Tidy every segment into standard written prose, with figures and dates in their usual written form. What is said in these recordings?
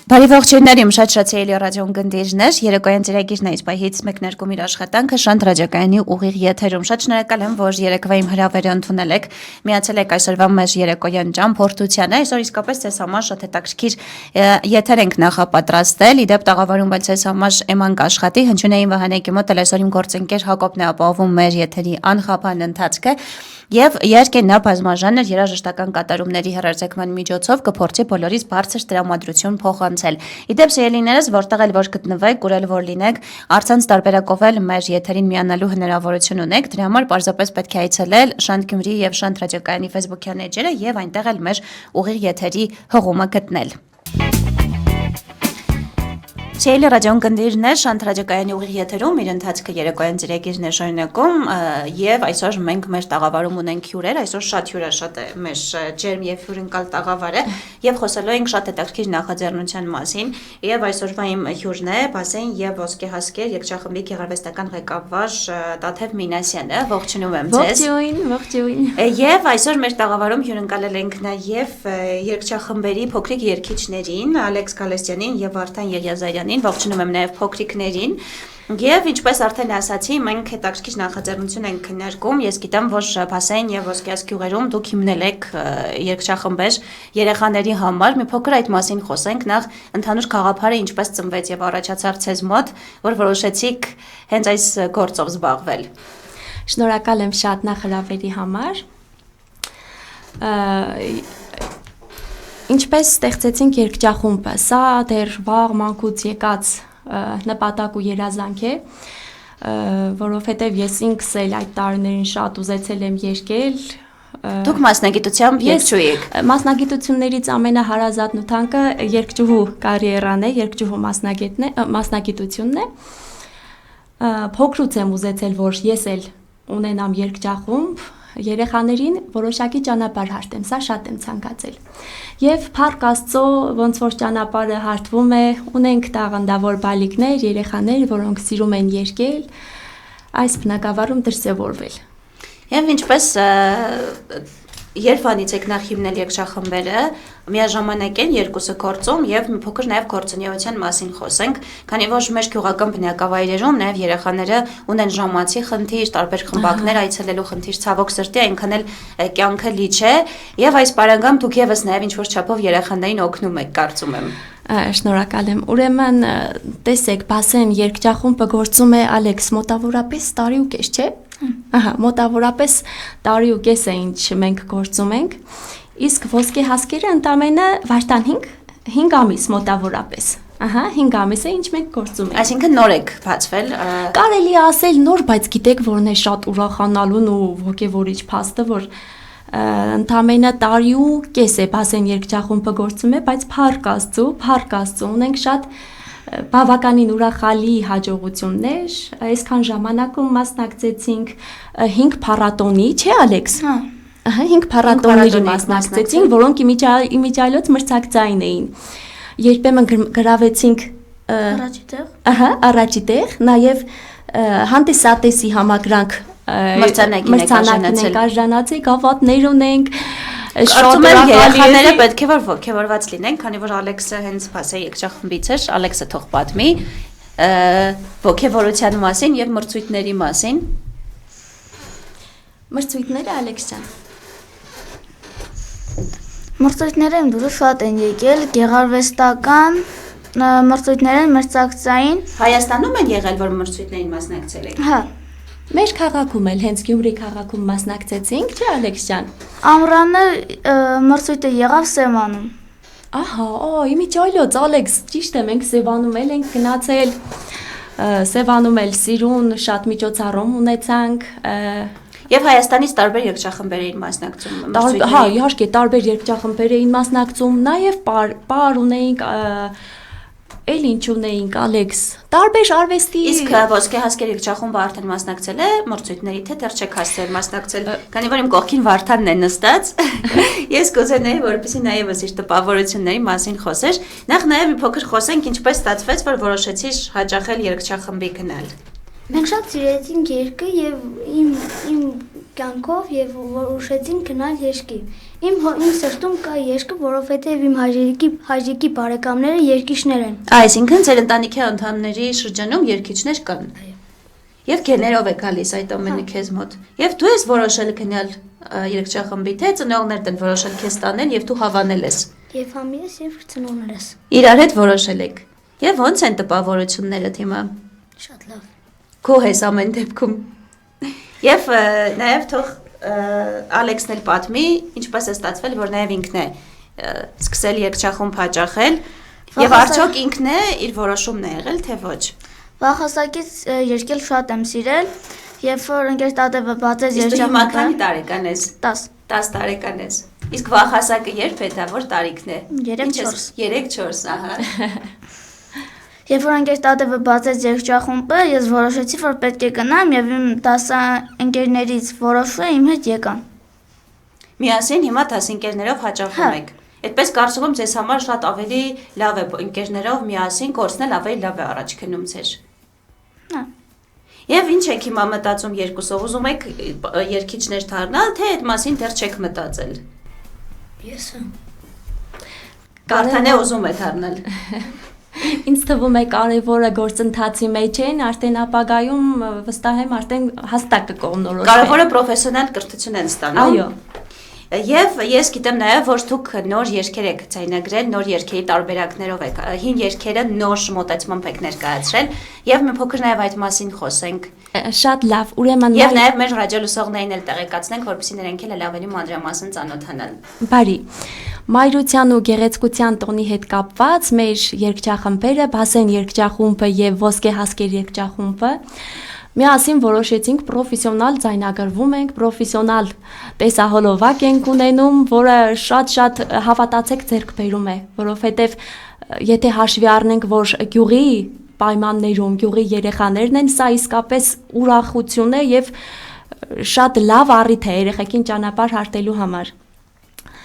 Բարի ողջույններ իմ շատ սիրելի ռադիոյն գնդիրներ, երեկոյան ծրագիրն է այս պահից մեկնարկում իր աշխատանքը Շանթ ռադիոկայանի ուղիղ եթերում։ Շատ շնորհակալ եմ, որ երեկվա իմ հրավերը ընդունել եք, միացել եք այսօրվա մեր երեկոյան ճամփորդությանը։ Այսօր իսկապես ձեզ համար շատ հետաքրքիր եթեր ենք նախապատրաստել, իդեպ տաղավարում բայց ձեզ համար Էման Կաշխատի, Հնչյունային Վահանեկի մոտ այսօր իմ գործընկեր Հակոբն է ապահովում մեր եթերի անխափան ընթացքը։ Եվ իհարկե նա բազմաժանր երաժշտական կատարումների հեռարձակման միջոցով կփորձի բոլորից բարձր տրամադրություն փոխանցել։ Իդեպ սիրելիներս, որտեղ էլ որ գտնվեք, ուր էլ որ լինեք, առցանց տարբերակով էլ մեր եթերին միանալու հնարավորություն ունեք։ Դրա համար պարզապես պետք է այցելել Շանթ Գյումրի եւ Շանթ ռադիոկայանի Facebook-յան էջերը եւ այնտեղ էլ մեր ուղիղ եթերի հղումը գտնել։ Սիրելի ռադիոյն գնդիրներ, Շանթ ռադիոկայանի ուղիղ եթերում իր ընթացքը երեկոյան ծրագիրն է շարունակում եւ այսօր մենք մեր տաղավարում ունենք հյուրեր, այսօր շատ հյուրաշատ է մեր ջերմ եւ հյուրընկալ տաղավարը եւ խոսելու ենք շատ հետաքրքիր նախաձեռնության մասին եւ այսօրվա իմ հյուրն է Բասեն եւ Ոսկե հասկեր երգչախմբի գեղարվեստական ղեկավար Տաթև Մինասյանը, ողջունում եմ ձեզ։ Ողջույն։ Եվ այսօր մեր տաղավարում հյուրընկալել ենք նաեւ երգչախմբերի փոքրիկ երգիչներին Ալեքս Գալստյանին եւ Վարդան Եղիազարյանին, ողջունում եմ նաեւ փոքրիկներին։ Եվ ինչպես արդեն ասացի, մենք հետաքրքիր նախաձեռնություն ենք քննարկում։ Ես գիտեմ, որ Բասեն եւ Ոսկե գյուղերում դուք հիմնել եք երգչախմբեր երեխաների համար։ Մի փոքր այդ մասին խոսենք։ Նախ ընդհանուր գաղափարը ինչպես ծնվեց եւ առաջացավ ցեզ մոտ, որ որոշեցիք հենց այս գործով զբաղվել։ Շնորհակալ եմ շատ նախ հրավերի համար։ Ինչպես ստեղծեցինք երգչախումբը, սա դեռ վաղ մանկուց եկած նպատակ ու երազանք է, որովհետև ես ինքս էլ այդ տարիներին շատ ուզեցել եմ երգել։ Դուք մասնագիտությամբ երգչուհի եք։ Մասնագիտություններից ամենահարազատն ու թանկը երգչուհու կարիերան է, երգչուհու մասնագիտությունն է։ Փոքրուց եմ ուզեցել, որ ես էլ ունենամ երգչախումբ, երեխաներին որոշակի ճանապարհ հարթեմ, սա շատ եմ ցանկացել։ Եվ փառք Աստծո, ոնց որ ճանապարհը հարթվում է, ունենք տաղանդավոր բալիկներ, երեխաներ, որոնք սիրում են երգել, այս բնակավարում դրսևորվել։ Եվ ինչպես երբանից եք նախ հիմնել երգչախմբերը, միաժամանակ են երկուսը գործում եւ մի փոքր նաեւ գործունեության մասին խոսենք, քանի որ մեր գյուղական բնակավայրերում նաեւ երեխաները ունեն ժամանցի խնդիր, տարբեր խմբակներ այցելելու խնդիր, ցավոք սրտի այնքան էլ կյանքը լիճ է եւ այս պարագայում դուք եւս նաեւ ինչ-որ չափով երեխաներին օգնում եք, կարծում եմ։ Շնորհակալ եմ։ Ուրեմն տեսեք, Բասեն երգչախումբը գործում է Ալեքս մոտավորապես տարի ու կես, չէ՞։ Ահա, մոտավորապես տարի ու կես է ինչ մենք գործում ենք, իսկ Ոսկե հասկերը ընդամենը Վարդան 5 ամիս մոտավորապես։ Ահա, 5 ամիս է ինչ մենք գործում ենք։ Այսինքն նոր եք բացվել։ Կարելի է ասել նոր, բայց գիտեք, որն է շատ ուրախանալուն ու ոգևորիչ փաստը, որ ընդամենը տարի ու կես է Բասեն երգչախումբը գործում է, բայց փառք Աստծո, ունենք շատ բավականին ուրախալի հաջողություններ, այսքան ժամանակում մասնակցեցինք 5 փառատոնի, չէ՞ Ալեքս։ Հա։ Ահա 5 փառատոնների մասնակցեցինք, որոնք իմիջիայլոց մրցակցային էին։ Երբեմն գրավեցինք առաջի տեղ, նաև հանդիսատեսի համակրանք մրցանակին արժանացել, գավաթներ ունենք։ Կարծում եմ երեխաները պետք է որ ոգևորված լինեն, քանի որ Ալեքսը հենց Բասե երգչախմբից էր, Ալեքսը թող պատմի ոգևորության մասին եւ մրցույթների մասին։ Մրցույթները Ալեքս ջան։ Մրցույթները իմ դուրս շատ են եկել, գեղարվեստական մրցույթներ են, մրցակցային։ Հայաստանում են եղել, որ մրցույթներին մասնակցել եք։ Հա։ Մեր քաղաքում էլ հենց Գյումրի քաղաքում մասնակցեցինք, չէ՞ Ալեքս ջան։ Ամռանը մրցույթը եղավ Սևանում։ Ահա, իմիջիայլոց Ալեքս, ճիշտ է, մենք Սևանում էլ ենք գնացել, Սևանում էլ սիրուն շատ միջոցառում ունեցանք։ Եվ Հայաստանից տարբեր երգչախմբեր էին մասնակցում։ Հա, իհարկե, տարբեր երգչախմբեր էին մասնակցում, նաև պար ունեինք, էլ ինչ ունեինք Ալեքս, տարբեր արվեստի։ Իսկ Ոսկե հասկեր երգչախումբը արդեն մասնակցել է մրցույթների, թե դեռ չեք հասցրել մասնակցել, քանի որ իմ կողքին Վարդանն է նստած։ Ես կուզենայի, որպեսզի նաև իր տպավորությունների մասին խոսեր։ Նախ նաև մի փոքր խոսենք, ինչպես ստացվեց, որ որոշեցիր հաճախել երգչախմբի գնալ։ Մենք շատ սիրեցինք երգը եւ իմ կյանքով եւ որոշեցինք գնալ երգի։ Իմ սրտում կա երկը, որովհետև իմ հայրիկի բարեկամները երկիչներ են։ Այսինքն ձեր ընտանիքի անդամների շրջանում երկիչներ կան։ Եւ գեներով է գալիս այդ ամենը քեզ մոտ։ Եվ դու ես որոշել գնալ երգչախմբի, թե ծնողներդ են որոշել քեզ տանել եւ դու հավանել ես։ Եվ համիրս եւ ծնողներս։ Իրար հետ որոշել եք։ Եվ ո՞նց են տպավորությունները հիմա։ Շատ լավ։ Գոհ ես ամեն դեպքում։ Եվ նաեւ թող Ալեքսն էլ պատմի, ինչպես է ստացվել, որ նաեւ ինքն է սկսել երգչախումբ հաճախել եւ արդյոք ինքն է իր որոշումն է եղել, թե ոչ։ Վախասակից երկել շատ եմ սիրել, երբ որ ընկեր տատևը բացեց Իսկ դու հիմա երգչախումբը։ քանի տարեկան ես։ 10։ 10 տարեկան ես։ Իսկ վախասակը երբ է դա, որ տարիքն է։ 3-4։ 3-4, ահա։ Երբ որ ընկեր տատևը բացեց երգչախումբը, ես որոշեցի, որ պետք է գնամ եւ իմ դասընկերներից որոշը իմ հետ եկան։ Միասին հիմա դասընկերներով հաճախում եք։ Այդպես կարծում եմ ձեզ համար շատ ավելի լավ է ընկերներով միասին կորցնել, ավելի լավ է առաջ գնում ձեր։ Հա։ Եվ ինչ եք հիմա մտածում երկուսով, ուզում եք երգիչներ դառնալ, թե այդ մասին դեռ չեք մտածել։ Ես Կարթանե ուզում է դառնալ։ Ինձ թվում է կարևորը գործընթացի մեջ են, արդեն ապագայում վստահ եմ արդեն հաստատ կկողմնորոշվի։ Կարևորը պրոֆեսիոնալ կրթություն են ստանում։ Այո։ Եվ ես գիտեմ նաև, որ դուք նոր երգեր եք ձայնագրել, նոր երգերի տարբերակներով եք, հին երգերը նոր մոտեցմամբ եք ներկայացրել, եւ մի փոքր նաև այդ մասին խոսենք։ Շատ լավ, ուրեմն Եվ նաև մեր ռադիոլուսողներին էլ տեղեկացնենք, որպեսզի նրանք էլ ավելի մանրամասն ծանոթանան։ Բարի։ Մայրության ու գեղեցկության տոնի հետ կապված մեր երգչախմբերը, Բասեն երգչախումբը եւ Ոսկե հասկեր երգչախումբը միասին որոշեցինք պրոֆեսիոնալ ձայնագրվում ենք, պրոֆեսիոնալ տեսահոլովակ ենք ունենում, որը շատ հավատացեք ձեռք բերում է, որովհետեւ եթե հաշվի առնենք, որ գյուղի պայմաններում գյուղի երեխաներն են, սա իսկապես ուրախություն է եւ շատ լավ առիթ է երեխեքին ճանապարհ հարթելու համար։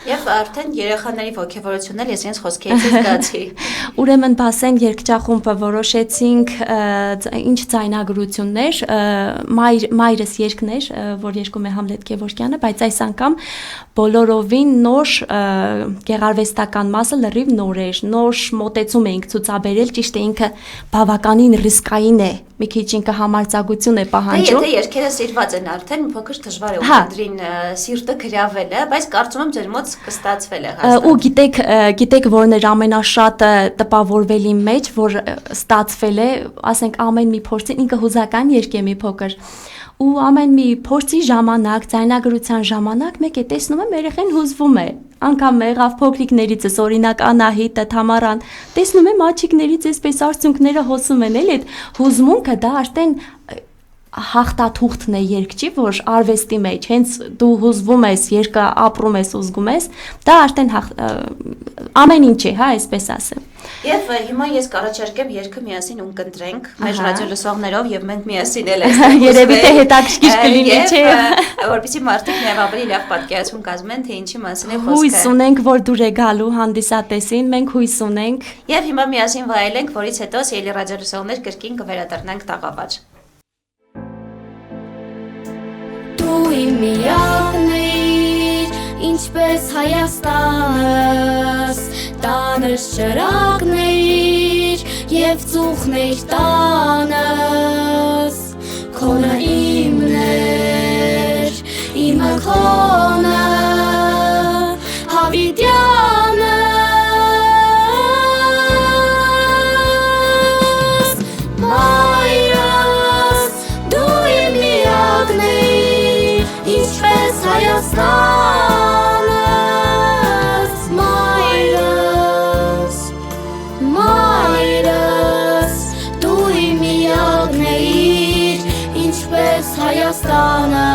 Եվ արդեն երեխաների ողջավորությունն էլ ես իրենց խոսքերից զգացի։ Ուրեմն Բասեն երգչախումբը որոշեցինք ինչ ձայնագրություններ, մայրս երգներ, որ երգում է Համլետ Գևորգյանը, բայց այս անգամ բոլորովին նոր գեղարվեստական մասը լրիվ նոր էր, նոր մոտեցում էինք ցուցաբերել, ճիշտ է ինքը բավականին ռիսկային է, մի քիչ ինքը համարձակություն է պահանջում։ Եթե երգերը սիրված են արդեն, մի փոքր դժվար է ուղղադրին սիրտը գրավելը, բայց կարծում եմ ձեր մոտ կստացվել է հաստատ։ Ու գիտեք որն էր ամենաշատը տպավորվելի մեջ, որ ստացվել է, ասենք ամեն մի փորձին ինքը հուզական երգ է մի փոքր։ Ու ամեն մի փորձի ժամանակ, ձայնագրության ժամանակ մեկ է տեսնում եմ երեխեն հուզվում է։ Անկամ եղավ փոքրիկներիցս, օրինակ Անահիտը, Թամարան, տեսնում եմ աչիկներից այսպես արցունքները հոսում են, էլի այդ հուզմունքը դա արդեն հաղթաթուղթն է երգչի, որ արվեստի մեջ հենց դու հուզվում ես, երկը ապրում ես, ուզգում ես, դա արդեն ամեն ինչ է, հա, այսպես ասեմ։ Եվ հիմա ես կառաջարկեմ երգը միասին ունկնդրենք մեր ռադիոլուսողներով եւ մենք միասին էլ երևի թե հետաքրքիր կլինի, չէ՞։ Որպեսզի մարդիկ նաեւ ավելի լավ պատկերացում կազմեն, թե ինչի մասին է խոսքը։ Հույս ունենք, որ դուր է գալու հանդիսատեսին, մենք հույս ունենք։ Եվ հիմա միասին վայելենք, որից հետո Սիրելի ռադիոլուսողներ կրկին կվերադառնանք տաղավար։ Դու իմ միակն ես, ինչպես Հայաստանս, տանս ճրագն ես եւ ծուխն ես տանս, քոնը իմն էր, իմը քոնը, Հավիտյանս, մայրս, դու իմ միակն ես, ինչպես Հայաստանս, մայրս, դու իմ միակն ես, ինչպես Հայաստանը,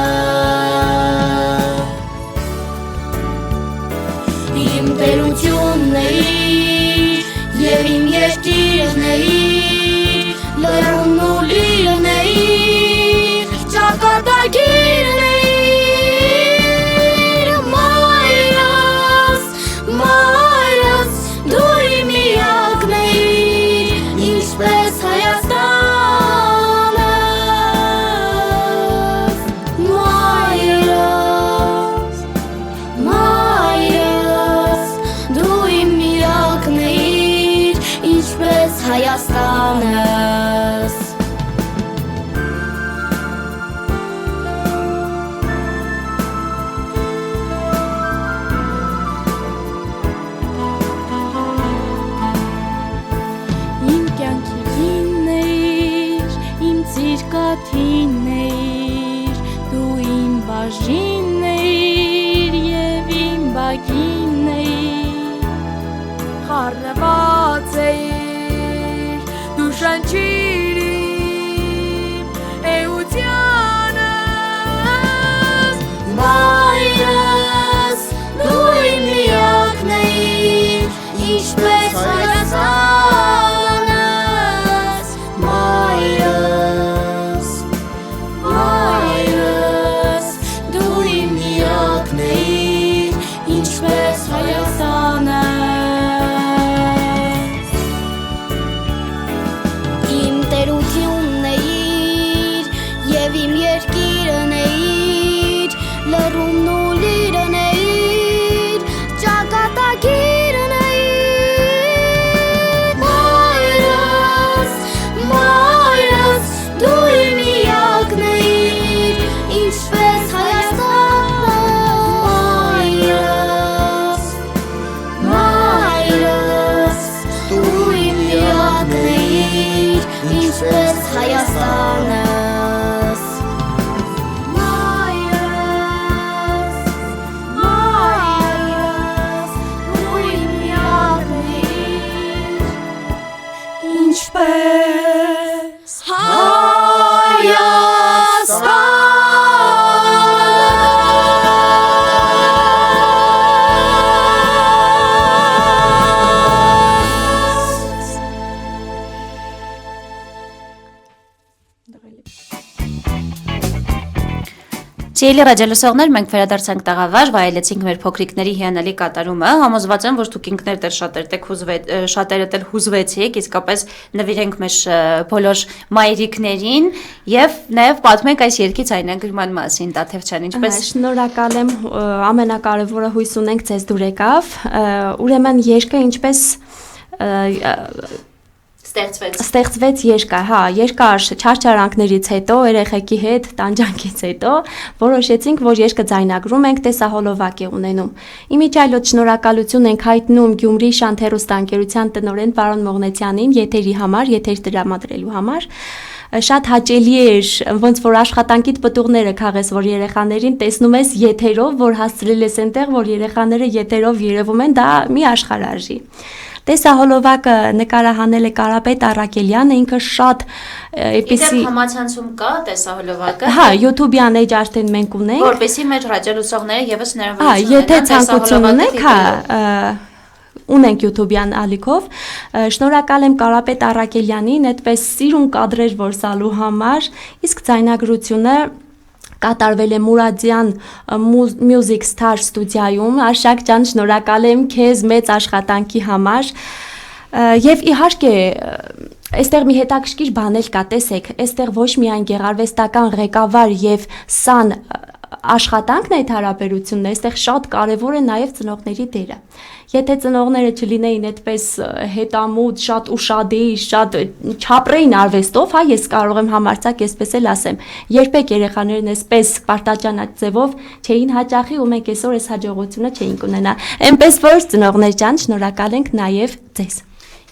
իմ տերությունն ես, և իմ երկիրն ես, լեռնն ու լիրն ես, ճակատագիրն ես, մայրս, դու իմ միակն ես, ինչպես Հայաստանս, մայրս, կատակին էիր, խառնված էիր, դու շնչիր իմ էությանս, Մայրս, դու իմ միակն էիր, ինչպես Հայաստանս, Մայրս, Մայրս, դու իմ միակն էիր, ինչպես Հայաստանս, իմ տերությունն էիր, և իմ երկիրն էիր, լռումն ու լիրն էիր, ճակատագիրն էիր, Մայրս, Մայրս, դու իմ միակն էիր, ինչպես Հայաստանս, Մայրս, դու իմ միակն էիր, ինչպես Հայաստանս, Մայրս, Մայրս, դու իմ միակն էիր, ինչպես Հայաստանս։ Սիրելի ռադիոլսողներ, մենք վերադարձանք տաղավար, վայելեցինք մեր փոքրիկների հիանալի կատարումը, համոզված եմ, որ դուք ինքներդ էլ շատերդ էլ հուզվեցիք, իսկապես նվիրենք մեր բոլոր մայրիկներին եւ նաեւ պատմենք այս երգի ձայնագրման մասին, Տաթևչյան, ինչպես Շնորհակալ եմ, ամենակարևորը հույս ունենք ձեզ դուր եկավ, ուրեմն երկը ինչպես ստեղծվեց երկար, հա, երկար չարչարանքներից հետո, երեխեքի հետ, տանջանքից հետո, որոշեցինք, որ երկը ձայնագրում ենք, տեսահոլովակ է ունենում։ Իմիջիայլոց շնորհակալություն ենք հայտնում Գյումրի Շանթ հեռուստաընկերության տնօրեն պարոն Մողնեցյանին եթերի համար, եթեր տրամադրելու համար։ Շատ հաճելի էր, ոնց որ աշխատանքիդ պտուղները քաղես, որ երեխաներին տեսնում ես եթերով, որ հասցրել ես այնտեղ, որ երեխաները եթերով երևում են, դա մի աշխարհարժի։ Տեսահոլովակը նկարահանել է Կարապետ Առաքելյանը, ինքը շատ էպիսի համացանցում կա տեսահոլովակը։ Հա, YouTube-յան էջ արդեն մենք ունենք։ Որպեսզի մեր ռադիոլսողները եւս Հա, եթե ցանկություն ունեք, հա, ունենք YouTube-յան ալիքով։ Շնորհակալ եմ Կարապետ Առաքելյանին, այդպես սիրուն կադրեր որսալու համար, իսկ ձայնագրությունը կատարվել է Մուրադյան Music Star ստուդիայում, Արշակ ջան, շնորհակալ եմ քեզ մեծ աշխատանքի համար։ Եվ իհարկե, այստեղ մի հետաքրքիր բան էլ կա, տեսեք, այստեղ ոչ միայն գեղարվեստական ղեկավար եւ սան աշխատանքն է այդ հարաբերությունն, այստեղ շատ կարևոր է նաև ծնողների դերը։ Եթե ծնողները չլինեին այդպես հետամուտ, շատ ուշադիր, շատ չապրեին արվեստով, հա, ես կարող եմ համարձակ այսպես էլ ասեմ, երբեք երեխաներն այսպես պարտաճանած ձևով չէին հաճախի ու մենք այսօր այս հաջողությունը չէինք ունենա։ Այնպես որ ծնողներ ջան, շնորհակալ ենք նաև ձեզ։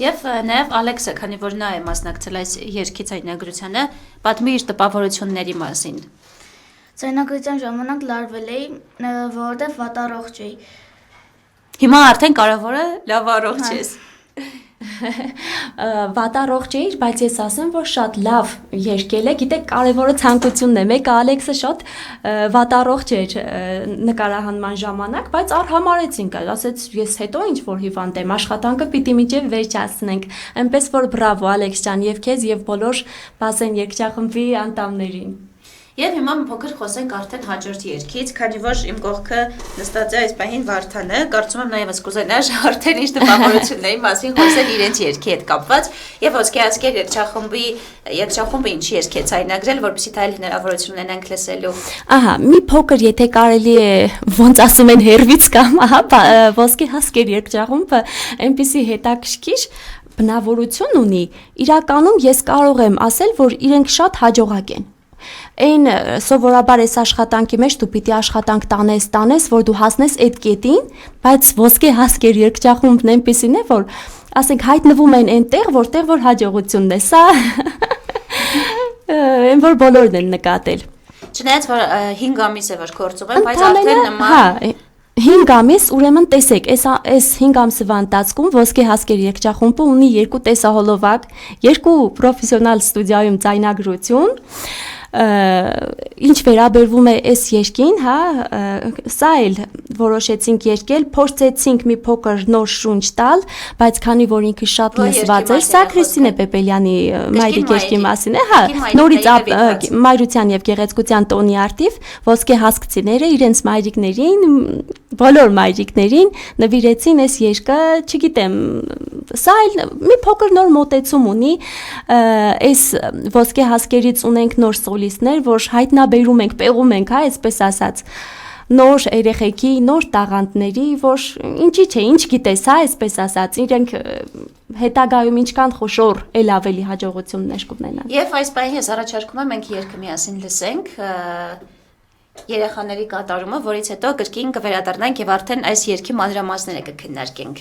Եվ նաև Ալեքսը, քանի որ նա է մասնակցել այս երգի ձայնագրությանը, պատմի իր տպավորությունների մասին։ Ձայնագրության ժամանակ լարվել էի, որովհետև վատ առողջ էի։ Հիմա արդեն կարևորը լավ առողջ ես։ Վատ առողջ էիր, բայց ես ասեմ, որ շատ լավ երգել է, գիտեք, կարևորը ցանկությունն է։ Մեկը Ալեքսը շատ վատ առողջ էր նկարահանման ժամանակ, բայց արհամարեցինք, ասեց ես հետո ինչ որ հիվանդ եմ, աշխատանքը պիտի միջև վերջացնենք։ Այնպես որ բրավո Ալեքս ջան, եւ քեզ եւ բոլոր Բասեն երգչախմբի անդամներին։ Եվ հիմա մի փոքր խոսենք արդեն հաջորդ երգից, քանի որ իմ կողքը նստած է այս պահին Վարդանը, կարծում եմ նաև կուզենար արդեն ինչ տպավորությունների մասին խոսել իրենց երգի հետ կապված, եւ ոսկե ասկեր երգչախումբը ինչի երգ է ձայնագրել, որպեսզի դա էլ հնարավորություն ունենանք լսելու։ Ահա, մի փոքր եթե կարելի է, ոնց ասում են հերվից կամ, ահա, ոսկե ասկեր երգչախումբը այնպիսի հետաքրքիր բնավորություն ունի, իրականում ես կարող եմ ասել, որ իրենք շատ հաջողակ են։ Այն սովորաբար այս աշխատանքի մեջ դու պիտի աշխատանք տանես, որ դու հասնես այդ կետին, բայց ոսկե հասկեր երգչախումբն այնպիսին է, որ ասենք հայտնվում են այնտեղ, որտեղ որ հաջողությունն է, սա այն որ բոլորն են նկատել։ Չնայած որ 5 ամիս է որ գործում եմ, բայց արդեն նման 5 ամիս ուրեմն տեսեք, այս 5 ամսվա ընթացքում Ոսկե հասկեր երգչախումբը ունի 2 տեսահոլովակ, 2 պրոֆեսիոնալ ստուդիայում ձայնագրություն, ինչ վերաբերվում է այս երգին, հա, սա էլ որոշեցինք երգել, փորձեցինք մի փոքր նոր շունչ տալ, բայց քանի որ ինքը շատ լսված էր, սա Քրիստինե Պեպելյանի մայրիկ երգի մասին է, հա, նորից մայրության եւ գեղեցկության տոնի արդիվ ոսկե հասկցիները իրենց մայրիկներին, բոլոր մայրիկներին նվիրեցին այս երգը, չգիտեմ, սա էլ մի փոքր նոր մոտեցում ունի, այս ոսկե հասկերից ունենք նոր սոլիստներ, որ հայտնաբերում ենք, պեղում ենք, հա, այսպես ասած, նոր երեխեքի, նոր տաղանդների, որ ինչի՞ չէ, ինչ գիտես, հա, այսպես ասած, իրենք հետագայում ինչքան խոշոր էլ ավելի հաջողություններ կունենան։ Եվ այս պահին ես առաջարկում եմ մենք երգը միասին լսենք երեխաների կատարումը, որից հետո կրկին կվերադառնանք եւ արդեն այս երգի մանրամասները կքննարկենք։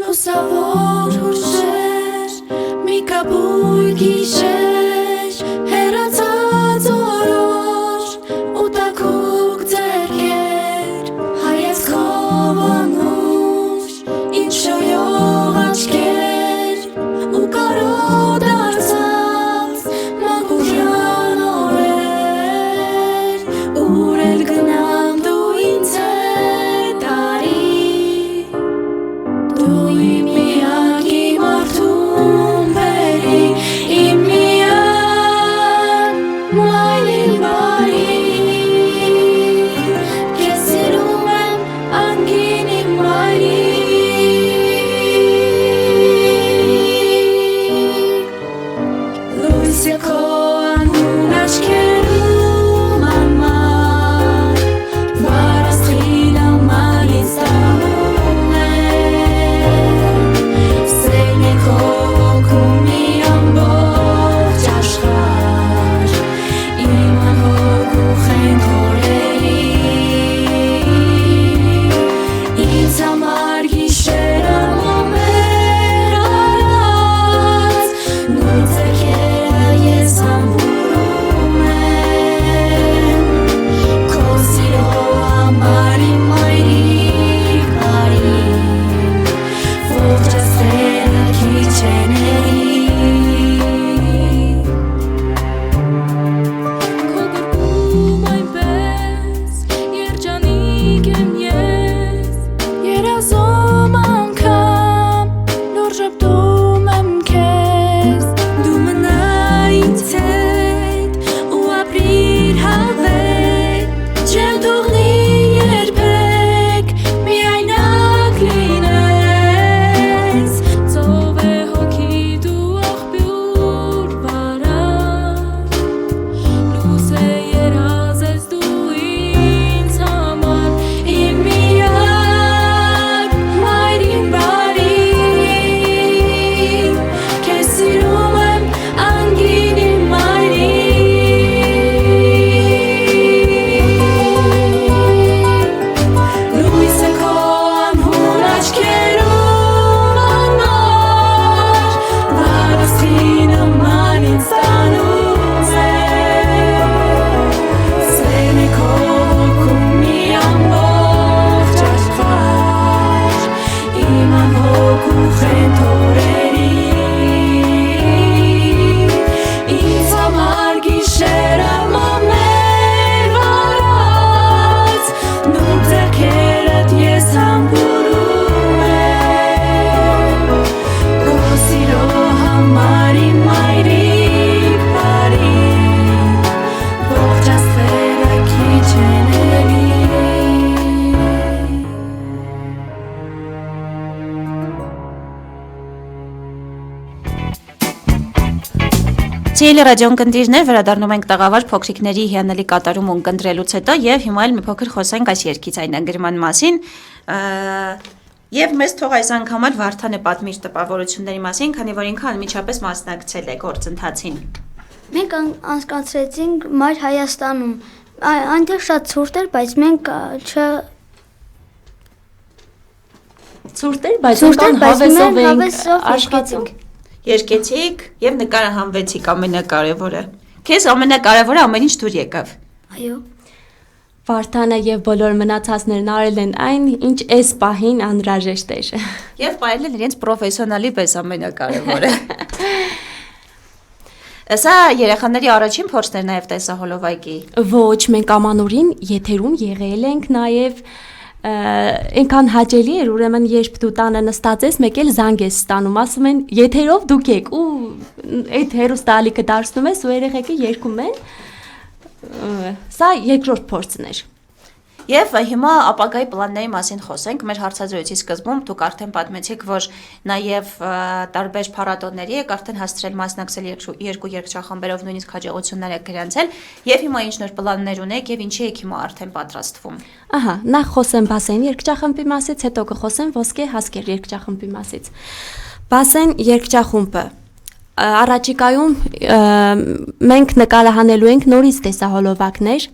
Լուսավոր հուրշեր, մի կապույտ գիշեր, հեռացած օրոր, ու տաքուկ ձեռքեր, հայացքով անուշ, ինչ շոյող աչքեր, ու կարոտ դարձած, մանկության օրեր, ուր էլ գնամ դու ինձ հետ արի, դու իմ միակ իմ արդում բերի, իմ միակ մայրին բարի, քեզ սիրում եմ անգին իմ մայրի, լույսը քո անհուն աչքերում անմար, վարասխին ամանից տանում սեն է քո հոգում մի ամբողջ աշխարհ, իմ անհոգ ու խենթ օրերի, ինձ համար գիշերը մոմեր արած, նույն ձեռքերը ես համբուրում եմ, քո սիրո համար իմ մայրիկ բարի, ողջ աստղերը քիչ են Քո գրկում այնպես երջանիկ եմ ես, երազում անգամ նոր ժպտում եմ քեզ, դու մնա ինձ հետ ու ապրիր հավետ, չեմ թողնի երբեք միայնակ լինես, ծով է հոգի դու աղբյուր վարար, լույս է երազ ես դու ինձ համար, իմ միակ մայրին բարի, քեզ սիրում եմ անգին իմ մայրի, լույսը քո անհուն աչքերում անմար, վարասխին ամանից տանում սեն է քո հոգում մի ամբողջ աշխարհ, իմ անհոգ ու խենթ օրերի, ինձ համար գիշերը մոմեր վարած, նույն ձեռքերդ ես համբուրում եմ, քո սիրո համար իմ մայրիկ բարի, ողջ աստղերը քիչ են էլի Ցիելի ռադիոն կնդիրներ վերադառնում ենք տաղավար փոքրիկների հիանալի կատարում ունկնդրելուց հետո եւ հիմա էլ մի փոքր խոսենք այս երգի ձայնագրման մասին եւ մեզ թող այս անգամ էլ Վարդան է պատմի իր տպավորությունների մասին, քանի որ ինքը անմիջապես մասնակցել է գործընթացին։ Մենք անցկացրեցինք Մայր Հայաստանում, այնտեղ շատ ցուրտ էր, բայց մենք Ցուրտ էր, բայց Ցուրտ էր, եկան բայց հավեսով մենք էինք հավեսով աշխատում։ Երկեցիք եւ նկարահանվեցիք ամենակարևորը։ Քեզ ամենակարևորը ամեն ինչ դուր եկավ։ Այո։ Վարդանը եւ բոլոր մնացածներն արել են այն, ինչ այս պահին անհրաժեշտ էր։ Եվ պայել են իրենց պրոֆեսիոնալի պես ամենակարևորը։ Սա երեխաների առաջին փորձն էր նաև տեսահոլովակի։ Ոչ, մենք ամանորին եթերում եղել ենք նաև այնքան հաճելի էր, ուրեմն երբ դու տանը նստած ես, մեկ էլ զանգ ես ստանում, ասում են եթերով դուք եք ու այդ հերոստալիկը դարձնում ես ու երեխեքը երգում են։ Սա երկրորդ փորձն էր։ Եվ հիմա ապագայի պլանների մասին խոսենք։ Մեր հարցազրույցի սկզբում դուք արդեն պատմեցիք, որ նաև տարբեր փառատոների եք արդեն հասցրել մասնակցել երկու երգչախմբերով նույնիսկ հաջողություններ եք գրանցել, եւ հիմա ինչ նոր պլաններ ունեք եւ ինչի եք հիմա արդեն պատրաստվում։ Ահա, նախ խոսեմ Բասեն երգչախմբի մասից, հետո կխոսեմ Ոսկե հասկեր երգչախմբի մասից։ Բասեն երգչախումբը առաջիկայում մենք նկարահանելու ենք նորից տեսահոլովակներ,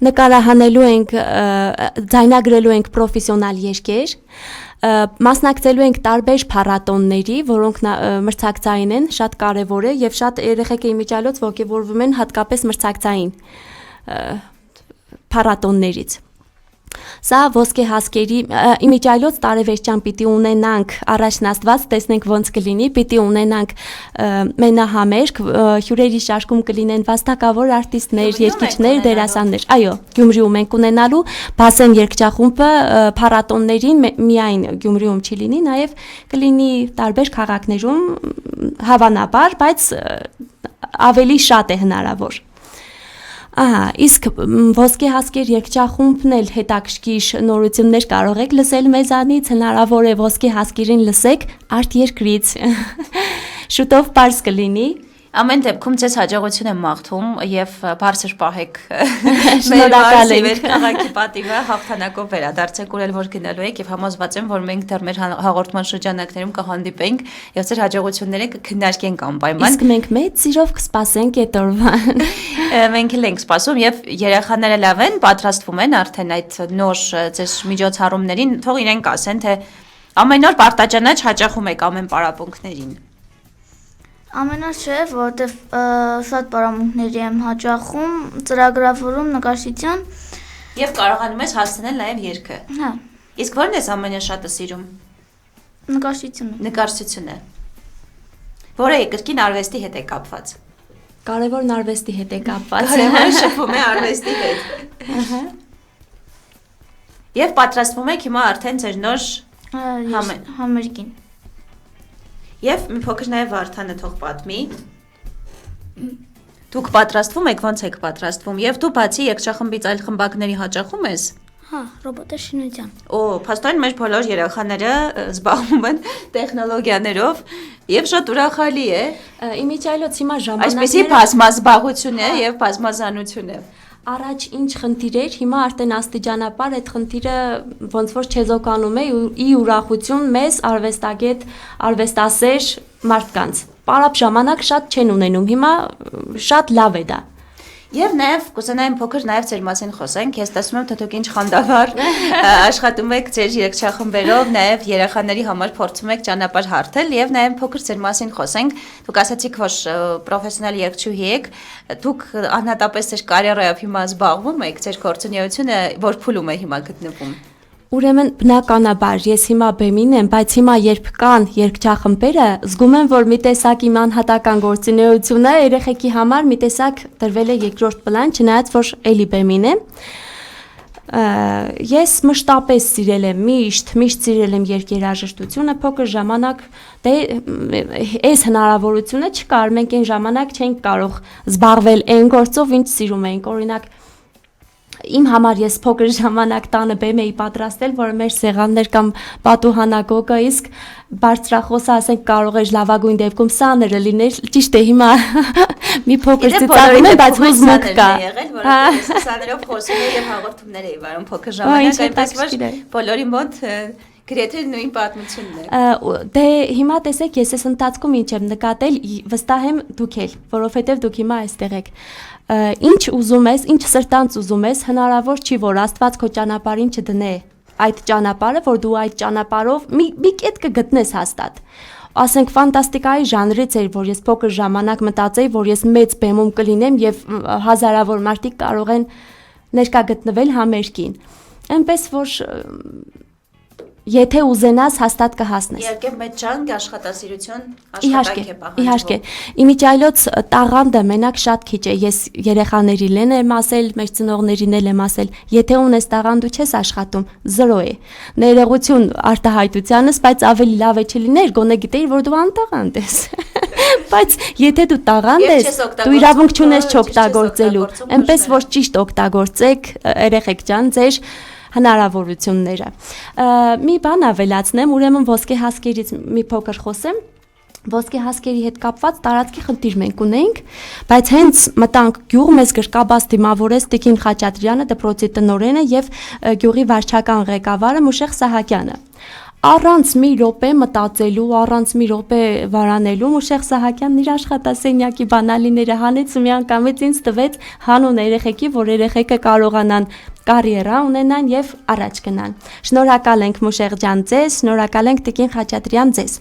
նկարահանելու ենք, ձայնագրելու ենք պրոֆեսիոնալ երգեր, մասնակցելու ենք տարբեր փառատոնների, որոնք մրցակցային են, շատ կարևոր է եւ շատ երեխեքի իմիջիայլոց ողջևորվում են հատկապես մրցակցային փառատոններից։ Սա ոսկե հասկերի իմիջիայլոց տարեվերջյան պիտի ունենանք առաջնաստված, տեսնենք ոնց կլինի, պիտի ունենանք մենահամերգ, հյուրերի շարքում կլինեն վաստակավոր արտիստներ, երգիչներ, դերասաններ։ Այո, Գյումրիում ենք ունենալու Բասեն երգչախումբը փառատոններին միայն Գյումրիում չի լինի, նաև կլինի տարբեր քաղաքներում հավանաբար, բայց ավելի շատ է հնարավոր։ Ահա, իսկ Ոսկե հասկեր երգչախումբն էլ հետաքրքիր նորություններ կարող եք լսել մեզանից, հնարավոր է Ոսկե հասկերին լսեք արտերկրից։ Շուտով պարզ կլինի։ Ամեն դեպքում ձեզ հաջողություն եմ մաղթում եւ բարձր պահեք Շնորհակալ ենք։ քաղաքի պատիվը հաղթանակով վերադարձեք ուր էլ որ գնալու եք եւ համոզված եմ որ մենք դեռ մեր հաղորդման շրջանակներում կհանդիպենք եւ ձեր հաջողությունները կքննարկենք անպայման։ Իսկ մենք մեծ սիրով կսպասենք այդ օրվան։ Մենք էլ ենք սպասում եւ երեխաները լավ են, պատրաստվում են արդեն այդ նոր ձեր միջոցառումներին, թող իրենք ասեն թե ամեն օր պարտաճանաչ հաճախում եք ամեն պարապմունքներին։ Ամենաշ չէ, որովհետև շատ պարամունքների եմ հաճախում, ծրագրավորում, նկարչություն։ Եվ կարողանում ես հասցնել նաև երգը։ Հա, Իսկ ո՞րն ես ամենաշատը սիրում։ նկարչությունը։ Նկարչությունը։ Որը կրկին արվեստի հետ է կապված։ Կարևոր արվեստի հետ է կապված։ Կարևորը շփվում է արվեստի հետ։ Եվ պատրաստվում եք հիմա արդեն ձեր նոր Համերգին։ Եվ մի փոքր նաև Վարդանը թող պատմի։ Դուք պատրաստվում եք, ո՞նց եք պատրաստվում։ Եվ դու բացի երգչախմբից այլ խմբակների հաճախում ես։ Հա, ռոբոտաշինության։ Փաստորեն մեր բոլոր երեխաները զբաղվում են տեխնոլոգիաներով եւ շատ ուրախալի է։ Իմիջիայլոց հիմա Այսպեսի բազմազբաղություն է եւ բազմազանություն է։ Առաջ ինչ խնդիր էր, հիմա արդեն աստիճանաբար այդ խնդիրը ոնց որ չեզոքանում է ի ուրախություն մեզ արվեստագետ, արվեստասեր մարդկանց։ Պարապ ժամանակ շատ չեն ունենում, հիմա շատ լավ է դա։ Եվ նաև կուզենայեմ փոքր նաև ձեր մասին խոսենք, ես տեսնում եմ թե դուք ինչ խանդավառ աշխատում եք ձեր երգչախմբերով, նաև երեխաների համար փորձում եք ճանապարհ հարթել եւ նաև փոքր ձեր մասին խոսենք։ Դուք ասացիք, որ պրոֆեսիոնալ երգչուհի եք, դուք անհատապես ձեր կարիերայով հիմա զբաղվում եք, ձեր գործունեությունը որ փուլում է հիմա գտնվում։ Ուրեմն բնականաբար ես հիմա բեմին եմ, բայց հիմա երբ կան երգչախմբերը, զգում եմ, որ մի տեսակ իմ անհատական գործունեությունը երեխեքի համար մի տեսակ դրվել է երկրորդ պլան, չնայած որ էլի բեմին եմ։ Ես մշտապես սիրել եմ, միշտ սիրել եմ երգերաժշտությունը, փոքր ժամանակ դե այս հնարավորությունը չկար, մենք այն ժամանակ չենք կարող զբաղվել այն գործով, ինչ սիրում էինք, օրինակ Իմ համար ես փոքր ժամանակ տանը բեմ էի պատրաստել, որ մեր սեղաններ կամ պատուհանագոգը իսկ բարձրախոսը ասենք կարող էր լավագույն դեպքում սաները լինել, ճիշտ է հիմա մի փոքր ծիծաղում եմ, բայց հուզմունք կա։ Սաներով խոսում եմ եւ հաղորդումներ էի վարում փոքր ժամանակ, այնպես որ բոլորի մոտ գրեթե նույն պատմությունն է։ Դե հիմա տեսեք, ես այս ընթացքում ինչ եմ նկատել, վստահ եմ դուք էլ, որովհետև դուք հիմա այստեղ եք։ Ինչ ուզում ես, ինչ սրտանց ուզում ես, հնարավոր չի որ Աստված քո ճանապարհին չդնե այդ ճանապարհը, որ դու այդ ճանապարհով մի կետ կգտնես հաստատ։ Ասենք ֆանտաստիկայի ժանրից էր, որ ես փոքր ժամանակ մտածեի, որ ես մեծ բեմում կլինեմ եւ հազարավոր մարդիկ կարող են ներկա գտնվել համերգին։ Այնպես որ եթե ուզենաս հաստատ կհասնես։ Իհարկե մեծ ջանք, աշխատասիրություն, աշխատանք է պահանջվում։ Իհարկե։ Իմիջիայլոց տաղանդը մենակ շատ քիչ է։ Ես երեխաներին եմ ասել, մեր ծնողներին եմ ասել, եթե ունես տաղանդ ու չես աշխատում, 0 է։ Ներողություն արտահայտությանս, բայց ավելի լավ է չլիներ, գոնե գիտեիր, որ դու անտաղանդ ես։ Բայց եթե դու տաղանդ ես, դու իրավունք չունես չօգտագործելու։ Այնպես որ ճիշտ օգտագործեք, երեխեք ջան, ձեր հնարավորությունները։ Մի բան ավելացնեմ, ուրեմն ոսկե հասկերից մի փոքր խոսեմ։ Ոսկե հասկերի հետ կապված տարածքի խնդիր մենք ունենք, բայց հենց մտանք գյուղ, մեզ գրկաբաց դիմավորեց Տիկին Խաչատրյանը, դպրոցի տնօրենը եւ գյուղի վարչական ղեկավարը Մուշեղ Սահակյանը։ Առանց մի րոպե մտածելու, առանց մի րոպե վարանելու Մուշեղ Սահակյանն իր աշխատասենյակի բանալիները հանեց ու միանգամից ինձ տվեց հանուն երեխեքի, որ երեխեքը կարողանան կարիերա ունենան եւ առաջ գնան։ Շնորհակալ ենք Մուշեղ ջան ձեզ, շնորհակալ ենք Տիկին Խաչատրյան ձեզ։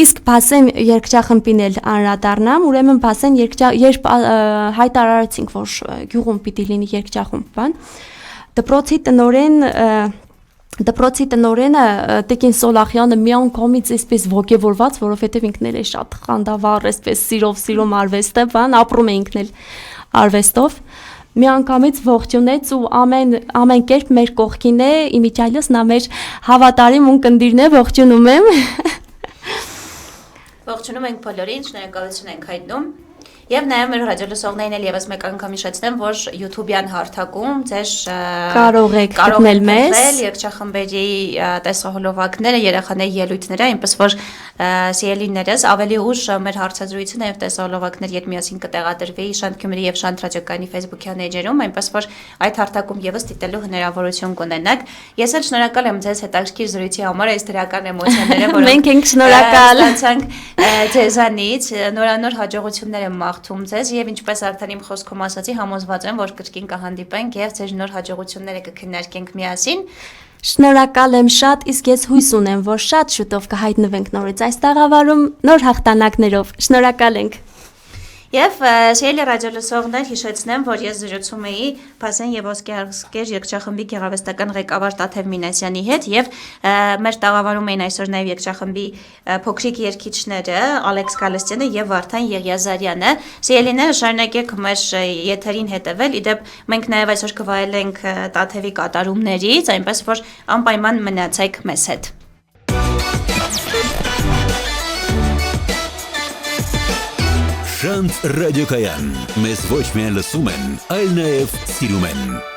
Իսկ բասեն երգչախմբին էլ անդրադառնամ, ուրեմն բասեն երբ հայտարարեցինք, որ գյուղում պիտի լինի երգչախումբ, բան, դպրոցի տնօրենը Տիկին Սոլախյանը միանգամից այսպես ոգևորված, որովհետև ինքն էլ է շատ խանդավառ, այսպես սիրով արվեստը, բան, ապրում է ինքն էլ արվեստով, միանգամից ողջունեց ու ամեն կերպ մեր կողքին է, իմիջիայլոց նա մեր հավատարիմ ունկնդիրն է, ողջունում եմ։ Ողջունում ենք բոլորին, շնորհակալություն ենք հայտնում։ Եվ նաև մեր ռադիոլսողներին էլ եւս մեկ անգամ հիշեցնեմ, որ YouTube-յան հարթակում ձեր կարող եք գտնել մեզ երգչախմբերի տեսահոլովակները, երեխաների ելույթները, այնպես որ սիրելիներս ավելի ուշ մեր հարցազրույցը նաև տեսահոլովակներ ետ միասին կտեղադրվի Շանթ Գյումրի եւ Շանթ ռադիոկայանի Facebook-յան էջերում, այնպես որ այդ հարթակում եւս դիտելու հնարավորություն կունենաք։ Ես էլ շնորհակալ եմ ձեզ հետաքրքիր զրույցի համար, այս դրական էմոցիաները, որոնք մենք ենք շնորհակալ ձեզանից, նորանոր հաջողություններ եմ մաղթում ձեզ եւ ինչպես արդեն իմ խոսքում ասացի, համոզված եմ, որ կրկին կհանդիպենք եւ ձեր նոր հաջողությունները կքննարկենք միասին։ Շնորհակալ եմ շատ, իսկ ես հույս ունեմ, որ շատ շուտով կհայտնվենք նորից այս տաղավարում նոր հաղթանակներով։ Շնորհակալ ենք։ Եվ սիրելի ռադիոլսողներ, հիշեցնեմ, որ ես զրուցում էի Բասեն եւ Ոսկե հասկեր երգչախմբի գեղարվեստական ղեկավար Տաթև Մինասյանի հետ եւ մեր տաղավարում էին այսօր նաեւ երգչախմբի փոքրիկ երգիչները Ալեքս Գալստյանը եւ Վարդան Եղիազարյանը։ Սիրելիները, շարունակեք մեր եթերին հետեւել։ Իդեպ մենք նաեւ այսօր կվայելենք Տաթևի կատարումներից, այնպես որ անպայման մնացեք մեզ հետ։ Շանթ ռադիոկայան, մեզ ոչ միայն լսում են, այլ նաև սիրում են։